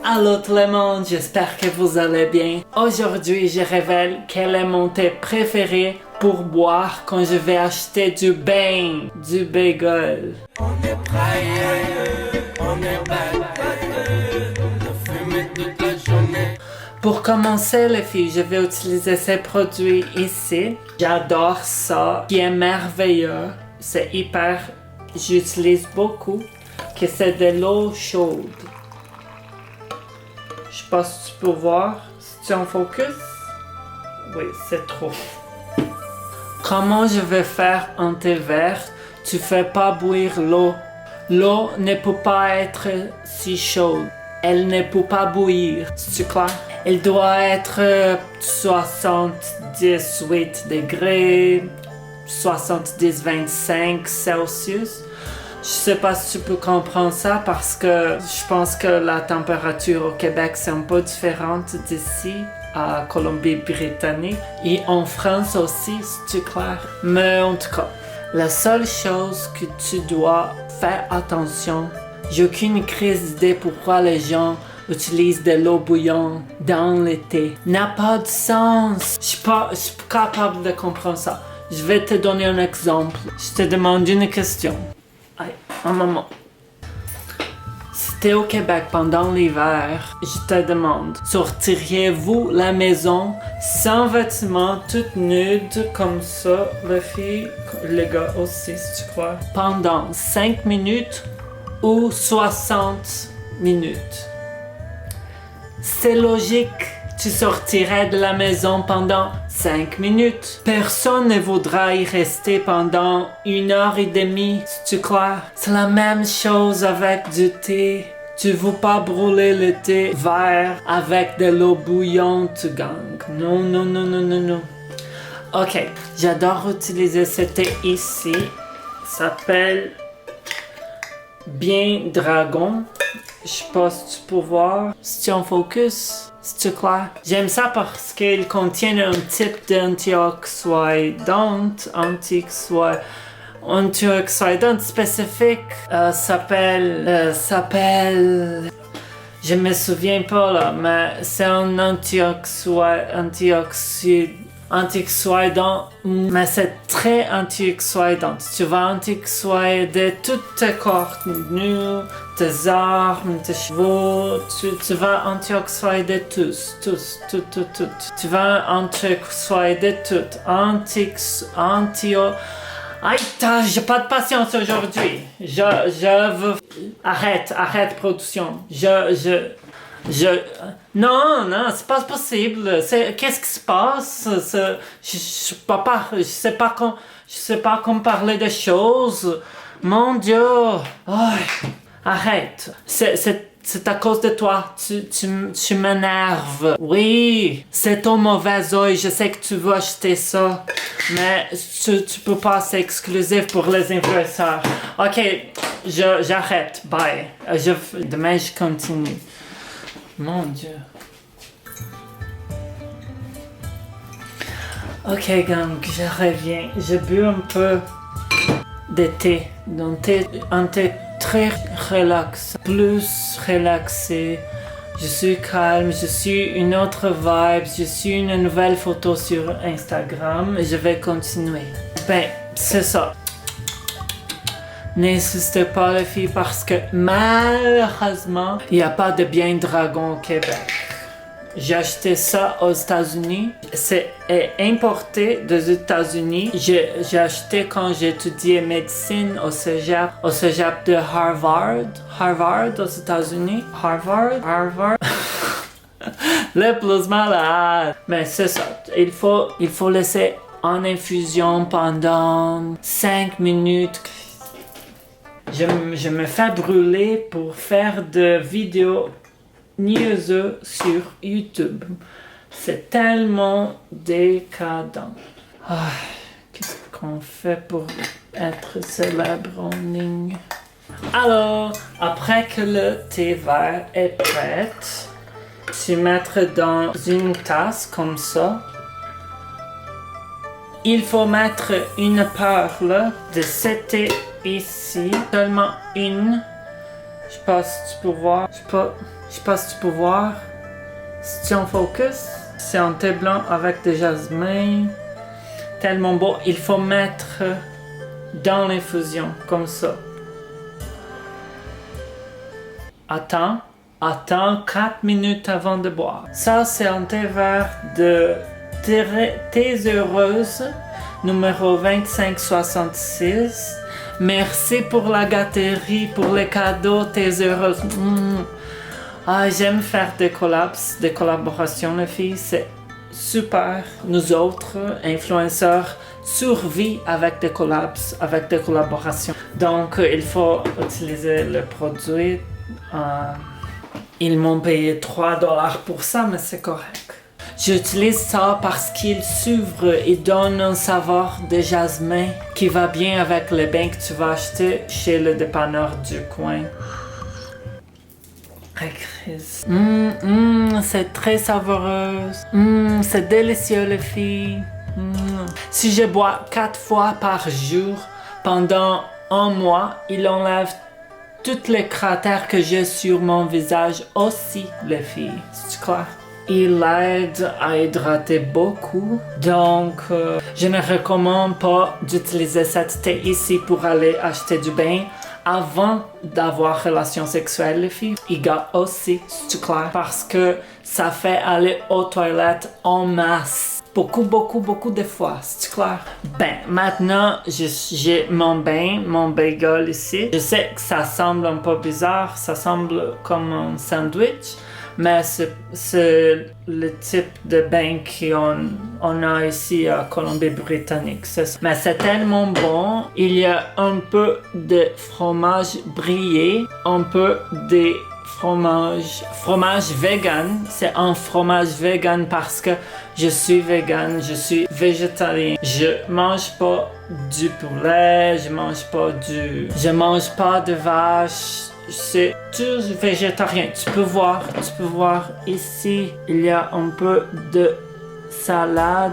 Allô tout le monde, j'espère que vous allez bien. Aujourd'hui, je révèle quel est mon thé préféré pour boire quand je vais acheter du bain, du bagel. On est prêt, on est bête, de fumer toute la journée. Pour commencer les filles, je vais utiliser ces produits ici. J'adore ça, qui est merveilleux. C'est hyper, j'utilise beaucoup, que c'est de l'eau chaude. Je sais pas si tu peux voir, si tu en focus. Oui, c'est trop. Comment je vais faire un thé vert? Tu fais pas bouillir l'eau. L'eau ne peut pas être si chaude. Elle ne peut pas bouillir, c'est clair? Elle doit être 78 degrés, 70-25 Celsius. Je sais pas si tu peux comprendre ça parce que je pense que la température au Québec c'est un peu différente d'ici à Colombie-Britannique et en France aussi, c'est clair. Mais en tout cas, la seule chose que tu dois faire attention, j'ai aucune crise d'idée pourquoi les gens utilisent de l'eau bouillante dans le thé. N'a pas de sens. Je suis pas capable de comprendre ça. Je vais te donner un exemple. Je te demande une question. Aïe, un moment. Si t'es au Québec pendant l'hiver, je te demande, sortiriez-vous la maison sans vêtements, toute nude comme ça, les filles, les gars aussi si tu crois, pendant 5 minutes ou 60 minutes? C'est logique. Tu sortirais de la maison pendant 5 minutes. Personne ne voudra y rester pendant 1h30, si tu crois. C'est la même chose avec du thé. Tu veux pas brûler le thé vert avec de l'eau bouillante, gang. Non, non, non, non, non, non. Ok, j'adore utiliser ce thé ici. Ça s'appelle Bien Dragon. Je sais pas si tu peux voir. Si tu en focus. C'est clair. J'aime ça parce qu'il contient un type d'antioxydant spécifique. S'appelle. Je me souviens pas là, mais c'est un antioxydant, mais c'est très antioxydant. Tu vas antioxyder toutes tes contenus, tes armes, tes cheveux, tu vas antioxyder tout. Tu vas antioxyder tout. Aïe, j'ai pas de patience aujourd'hui. Je veux... Arrête, production. Non, c'est pas possible. Qu'est-ce qui se passe? Je sais pas comment parler des choses. Mon Dieu. Oh, arrête. C'est à cause de toi. Tu m'énerves. Oui, c'est ton mauvais oeil. Je sais que tu veux acheter ça. Mais tu peux pas, c'est exclusif pour les influenceurs. Ok, j'arrête. Bye. Demain, je continue. Mon Dieu. Ok gang, je reviens. J'ai bu un peu de thé. Un thé très relax. Plus relaxé. Je suis calme, je suis une autre vibe. Je suis une nouvelle photo sur Instagram. Et je vais continuer. Ben, c'est ça. N'insistez pas les filles parce que malheureusement, il n'y a pas de Bien Dragon au Québec. J'ai acheté ça aux États-Unis. C'est importé des États-Unis. J'ai acheté quand j'étudiais médecine au cégep de Harvard aux États-Unis. Harvard. Le plus malade. Mais c'est ça. Il faut laisser en infusion pendant 5 minutes. Je me fais brûler pour faire des vidéos niaiseuses sur YouTube. C'est tellement décadent. Qu'est-ce qu'on fait pour être célèbre en ligne? Alors, après que le thé vert est prêt, tu mets dans une tasse comme ça. Il faut mettre une perle de ce thé ici, seulement une. Je sais pas si tu peux voir. Je sais pas si tu peux voir. Si tu en focus, c'est un thé blanc avec des jasmins. Tellement beau. Il faut mettre dans l'infusion, comme ça. Attends 4 minutes avant de boire. Ça, c'est un thé vert de Thés Heureuses, numéro 2566. Merci pour la gâterie, pour les cadeaux, Thés Heureuses. Ah, j'aime faire des collaborations, les filles. C'est super. Nous autres, influenceurs, survivent avec des collabs, avec des collaborations. Donc, il faut utiliser le produit. Ils m'ont payé 3 $ pour ça, mais c'est correct. J'utilise ça parce qu'il s'ouvre et donne un saveur de jasmin qui va bien avec le bain que tu vas acheter chez le dépanneur du coin. C'est très savoureux. C'est délicieux, les filles. Si je bois 4 fois par jour pendant un mois, il enlève tous les cratères que j'ai sur mon visage aussi, les filles. C'est clair? Il aide à hydrater beaucoup. Donc, je ne recommande pas d'utiliser cette thé ici pour aller acheter du bain avant d'avoir relation sexuelle, les filles. Il gâte aussi, c'est clair? Parce que ça fait aller aux toilettes en masse. Beaucoup de fois, c'est clair? Ben, maintenant, j'ai mon bain, mon bagel ici. Je sais que ça semble un peu bizarre, ça semble comme un sandwich, mais c'est le type de bain qu'on a ici à Colombie-Britannique. Mais c'est tellement bon. Il y a un peu de fromage brie, un peu de fromage vegan. C'est un fromage vegan parce que je suis vegan, je suis végétarien. Je mange pas du poulet, je mange pas de vache. C'est tout végétarien. Tu peux voir ici, il y a un peu de salade.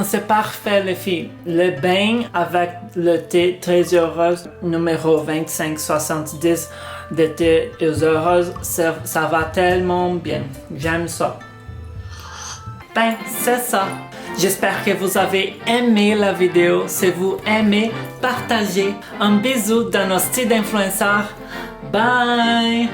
C'est parfait, les filles. Le bain avec le thé très heureuse numéro 2570 de thé heureuse, ça va tellement bien. J'aime ça. Ben, c'est ça. J'espère que vous avez aimé la vidéo. Si vous aimez, partagez. Un bisou dans nos styles d'influenceurs. Bye!